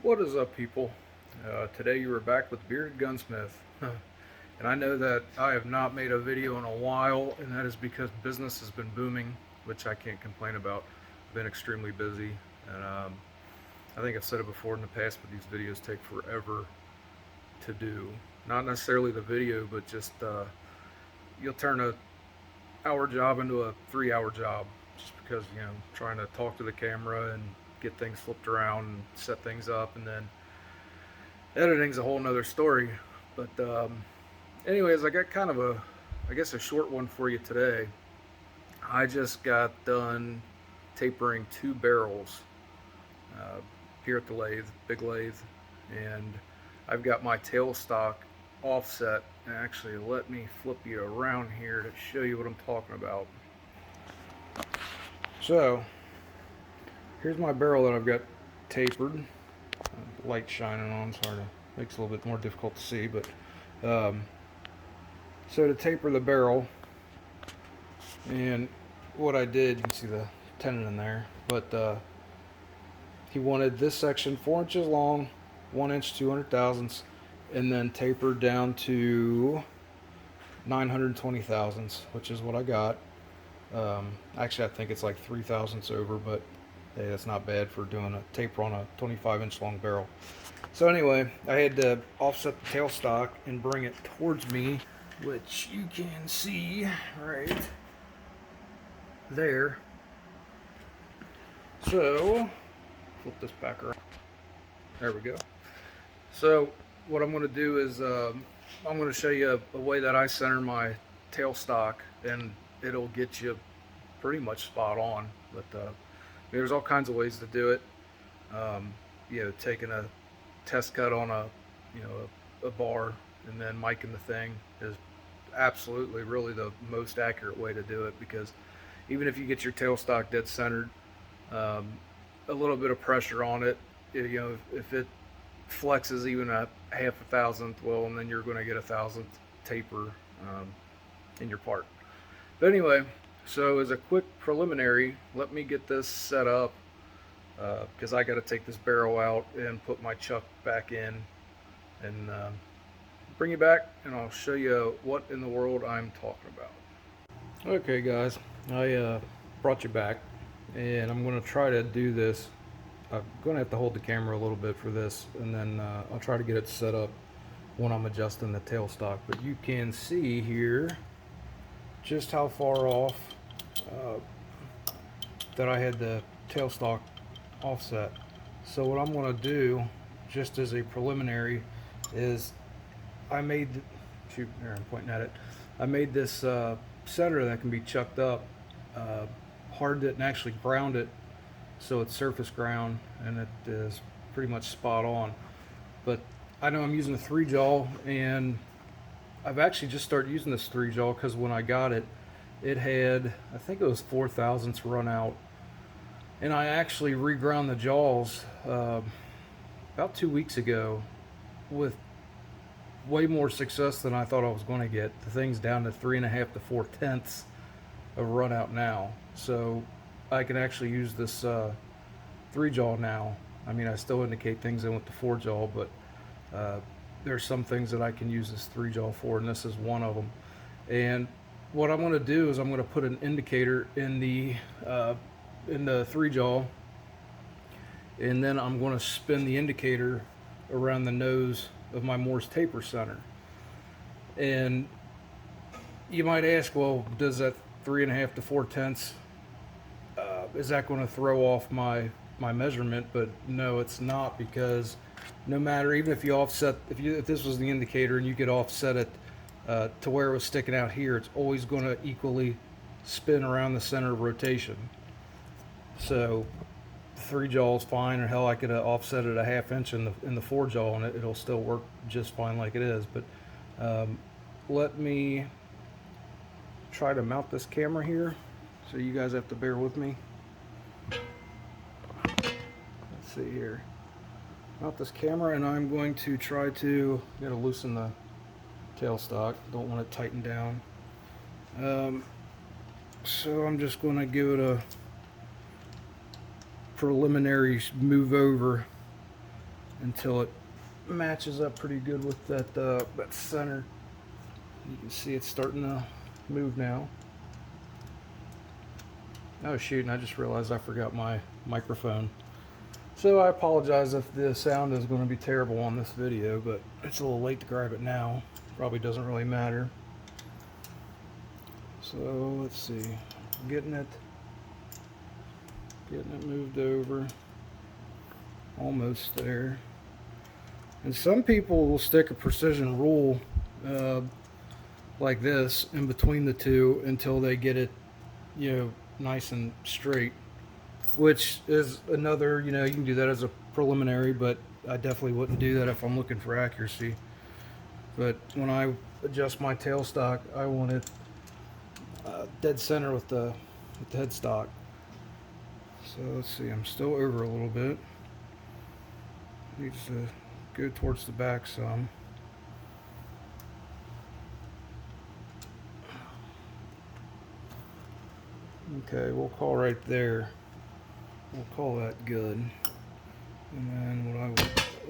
What is up, people? Today you are back with Bearded Gunsmith. And I know that I have not made a video in a while, and that is because business has been booming, which I can't complain about. I've been extremely busy, and I think I've said it before in the past, but these videos take forever to do. Not necessarily the video, but just you'll turn a hour job into a 3 hour job just because, trying to talk to the camera and get things flipped around and set things up, and then editing's a whole nother story. But anyways, I got kind of a short one for you today. I just got done tapering 2 barrels uh, here at the lathe, big lathe, and I've got my tailstock offset. And actually, let me flip you around here to show you what I'm talking about. So here's my barrel that I've got tapered. Light shining on, sorry, makes it a little bit more difficult to see, but so to taper the barrel, and what I did, you can see the tenon in there, but he wanted this section 4 inches long, 1 inch 200 thousandths, and then tapered down to 920 thousandths, which is what I got. Actually, I think it's like 3 thousandths over, but hey, that's not bad for doing a taper on a 25-inch long barrel. So anyway, I had to offset the tailstock and bring it towards me, which you can see right there. So flip this back around. There we go. So what I'm going to do is I'm going to show you a way that I center my tailstock, and it'll get you pretty much spot on. But there's all kinds of ways to do it. Taking a test cut on a bar and then miking the thing is absolutely really the most accurate way to do it, because even if you get your tailstock dead centered, a little bit of pressure on it, if it flexes even a half a thousandth, well, and then you're going to get a thousandth taper in your part. But anyway, so as a quick preliminary, let me get this set up because I got to take this barrel out and put my chuck back in, and bring you back, and I'll show you what in the world I'm talking about. Okay guys, I brought you back, and I'm going to try to do this. I'm going to have to hold the camera a little bit for this, and then I'll try to get it set up when I'm adjusting the tailstock. But you can see here just how far off that I had the tailstock offset. So what I'm going to do, just as a preliminary, is I made, shoot, there I'm pointing at it, I made this center that can be chucked up, hardened it and actually ground it so it's surface ground, and it is pretty much spot on. But I know I'm using a 3-jaw, and I've actually just started using this 3-jaw because when I got it, it had, I think it was 4 thousandths run out, and I actually reground the jaws about 2 weeks ago with way more success than I thought I was going to get. The thing's down to 3.5 to 4 tenths of run out now, so I can actually use this 3-jaw now. I mean, I still indicate things in with the 4-jaw, but there's some things that I can use this 3-jaw for, and this is one of them. And what I'm going to do is I'm going to put an indicator in the 3-jaw, and then I'm going to spin the indicator around the nose of my Morse taper center. And you might ask, well, does that 3.5 to 4 tenths, is that going to throw off my measurement? But no, it's not, because no matter, even if you offset, if this was the indicator and you could offset it to where it was sticking out here, it's always going to equally spin around the center of rotation. So 3-jaw is fine, or hell, I could offset it a 1/2 inch in the 4-jaw, and it'll still work just fine like it is. But let me try to mount this camera here, so you guys have to bear with me. Let's see here. Mount this camera, and I'm going to try to loosen the tailstock. Don't want it tightened down. So I'm just going to give it a preliminary move over until it matches up pretty good with that center. You can see it's starting to move now. Oh shoot, and I just realized I forgot my microphone. So I apologize if the sound is going to be terrible on this video, but it's a little late to grab it now. Probably doesn't really matter. So let's see, getting it moved over, almost there. And some people will stick a precision rule like this in between the two until they get it, nice and straight, which is another, you can do that as a preliminary, but I definitely wouldn't do that if I'm looking for accuracy. But when I adjust my tailstock, I want it dead center with the headstock. So let's see, I'm still over a little bit. Needs to go towards the back some. Okay, we'll call right there. We'll call that good. And then what I will,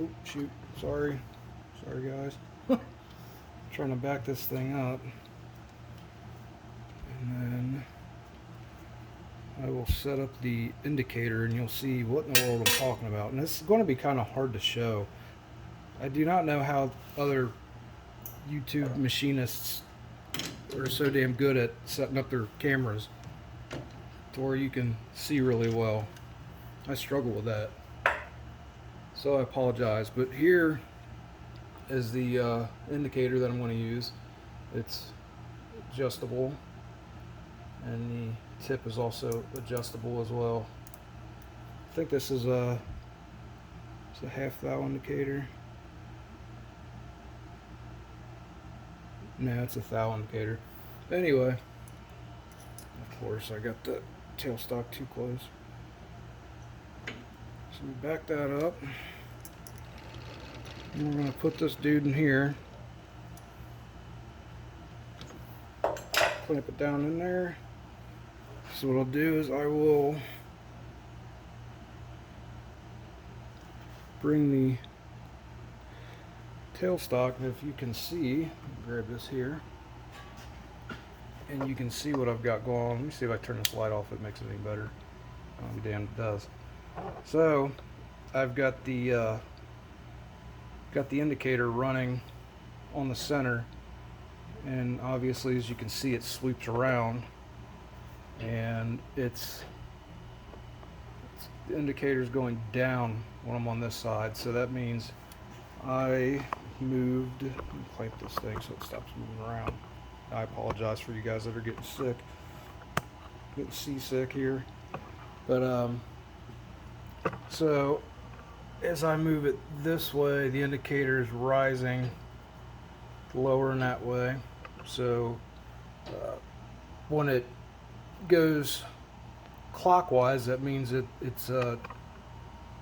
oh shoot, sorry guys. Trying to back this thing up. And then I will set up the indicator and you'll see what in the world I'm talking about. And this is going to be kind of hard to show. I do not know how other YouTube machinists are so damn good at setting up their cameras to where you can see really well. I struggle with that, so I apologize. But here is the indicator that I'm going to use. It's adjustable, and the tip is also adjustable as well. I think this is it's a half thou indicator. No, it's a thou indicator. Anyway, of course I got the tailstock too close. So we back that up. And we're going to put this dude in here. Clamp it down in there. So what I'll do is I will bring the tailstock, and if you can see, grab this here, and you can see what I've got going on. Let me see if I turn this light off, if it makes it any better. Oh, damn, it does. So I've got the indicator running on the center, and obviously, as you can see, it sweeps around, and the indicator's going down when I'm on this side. So that means I moved, let me clamp this thing so it stops moving around. I apologize for you guys that are getting seasick here. But so as I move it this way, the indicator is rising lower in that way. So when it goes clockwise, that means it's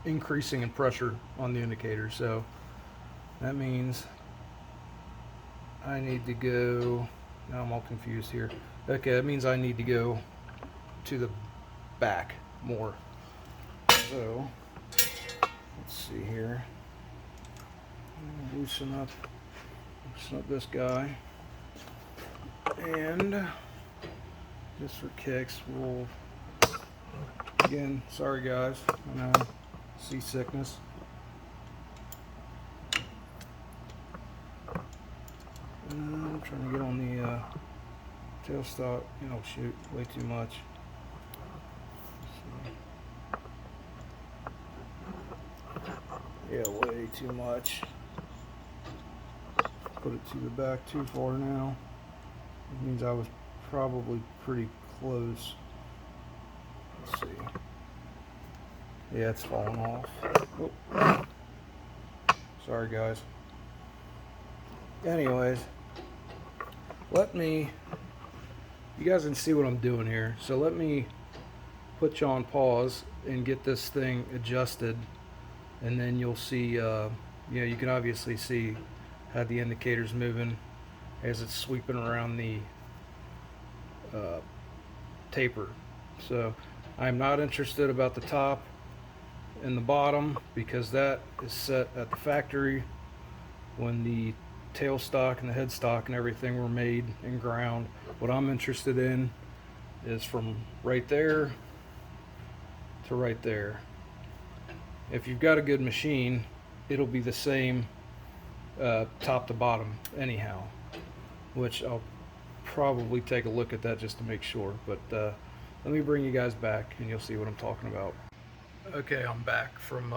increasing in pressure on the indicator. So that means I need to go, now I'm all confused here. Okay, that means I need to go to the back more. So let's see here. Loosen up this guy. And just for kicks, we'll, again, sorry guys, I know, seasickness. I'm trying to get on the tailstock. Oh shoot, way too much. Yeah, way too much. Put it to the back too far now. It means I was probably pretty close. Let's see. Yeah, it's falling off. Oh. Sorry guys. Anyways, you guys can see what I'm doing here. So let me put you on pause and get this thing adjusted, and then you'll see, you can obviously see how the indicator's moving as it's sweeping around the taper. So I'm not interested about the top in the bottom, because that is set at the factory when the tailstock and the headstock and everything were made and ground. What I'm interested in is from right there to right there. If you've got a good machine, it'll be the same top to bottom anyhow, which I'll probably take a look at that just to make sure. But let me bring you guys back and you'll see what I'm talking about. Okay, I'm back from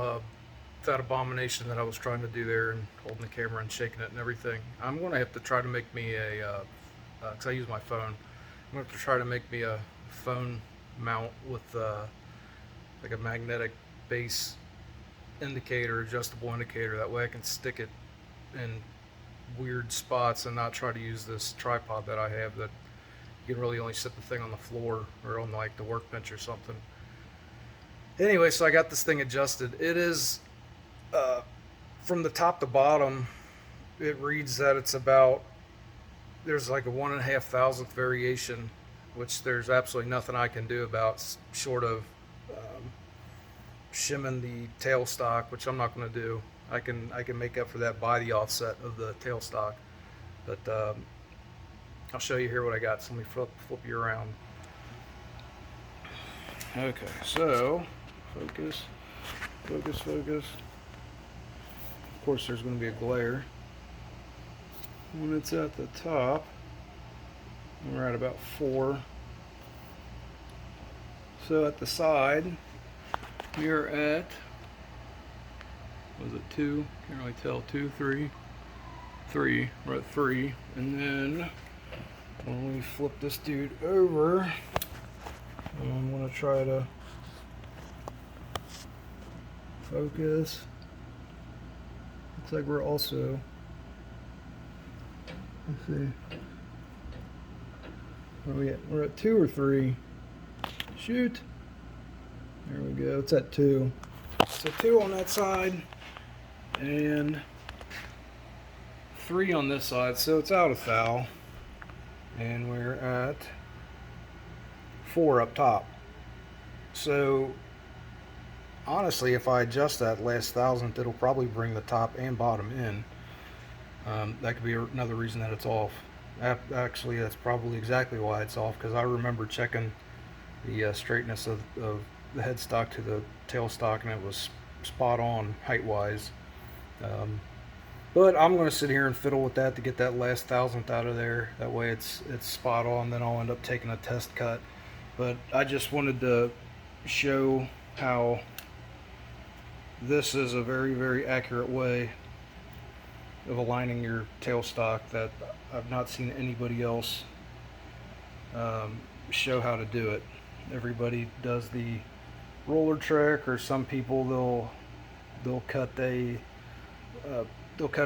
that abomination that I was trying to do there and holding the camera and shaking it and everything. I'm going to have to try to make me a, because I use my phone, I'm going to have to try to make me a phone mount with like a magnetic base indicator, adjustable indicator. That way I can stick it in weird spots and not try to use this tripod that I have that you can really only set the thing on the floor or on like the workbench or something. Anyway, so I got this thing adjusted. It is from the top to bottom, it reads that it's about, there's like a 1.5 thousandth variation, which there's absolutely nothing I can do about short of shimming the tailstock, which I'm not going to do. I can make up for that by the offset of the tailstock, but I'll show you here what I got. So let me flip you around. Okay, so focus. Of course, there's going to be a glare when it's at the top. We're at about 4. So at the side, we're at, was it 2? Can't really tell. 2, 3, 3. We're at 3, and then when we flip this dude over, I'm going to try to focus. Looks like we're also, let's see, where are we at? We're at 2 or 3. Shoot. There we go. It's at 2. So 2 on that side and 3 on this side. So it's out of foul. And we're at 4 up top. So honestly, if I adjust that last thousandth, it'll probably bring the top and bottom in. That could be another reason that it's off. Actually, that's probably exactly why it's off, because I remember checking the straightness of the headstock to the tailstock, and it was spot on height-wise. But I'm going to sit here and fiddle with that to get that last thousandth out of there. That way it's spot on. Then I'll end up taking a test cut. But I just wanted to show how this is a very, very accurate way of aligning your tailstock that I've not seen anybody else show how to do it. Everybody does the roller trick, or some people they'll cut a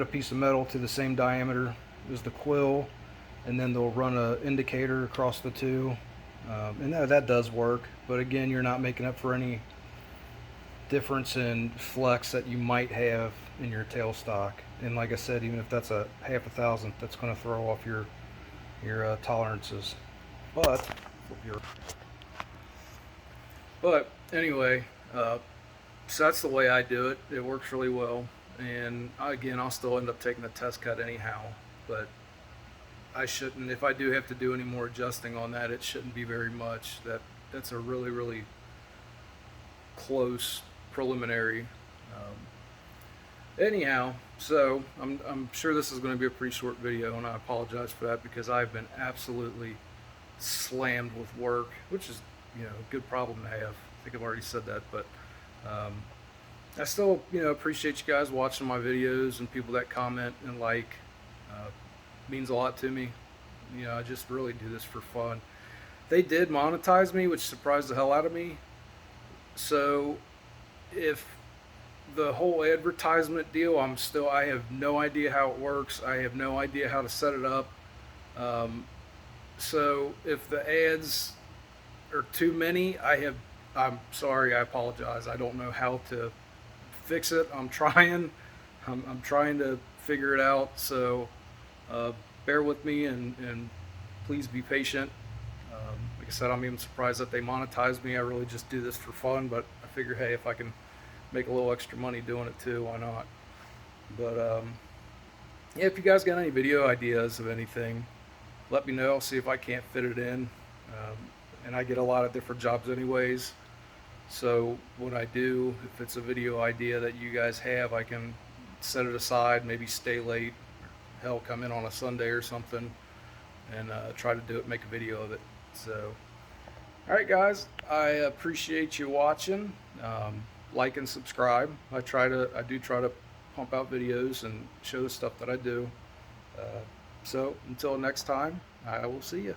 piece of metal to the same diameter as the quill, and then they'll run an indicator across the two, and that does work. But again, you're not making up for any difference in flex that you might have in your tailstock. And like I said, even if that's a 1/2 thousandth, that's going to throw off your tolerances. But anyway, so that's the way I do it. It works really well. And again, I'll still end up taking a test cut anyhow. But I shouldn't, if I do have to do any more adjusting on that, it shouldn't be very much. That's a really, really close preliminary. Anyhow, so I'm sure this is going to be a pretty short video, and I apologize for that, because I've been absolutely slammed with work, which is, a good problem to have. I think I've already said that, but I still, appreciate you guys watching my videos, and people that comment and like. Means a lot to me. I just really do this for fun. They did monetize me, which surprised the hell out of me. So if the whole advertisement deal, I have no idea how it works. I have no idea how to set it up. So if the ads are too many, I'm sorry, I apologize. I don't know how to fix it. I'm trying to figure it out. So bear with me, and please be patient. Like I said, I'm even surprised that they monetized me. I really just do this for fun, but I figure, hey, if I can make a little extra money doing it too. Why not? But yeah, if you guys got any video ideas of anything, let me know. I'll see if I can't fit it in. And I get a lot of different jobs anyways. So when I do, if it's a video idea that you guys have, I can set it aside, maybe stay late, hell, come in on a Sunday or something, and try to do it, make a video of it. So, all right, guys, I appreciate you watching. Like and subscribe. I do try to pump out videos and show the stuff that I do. So until next time, I will see you.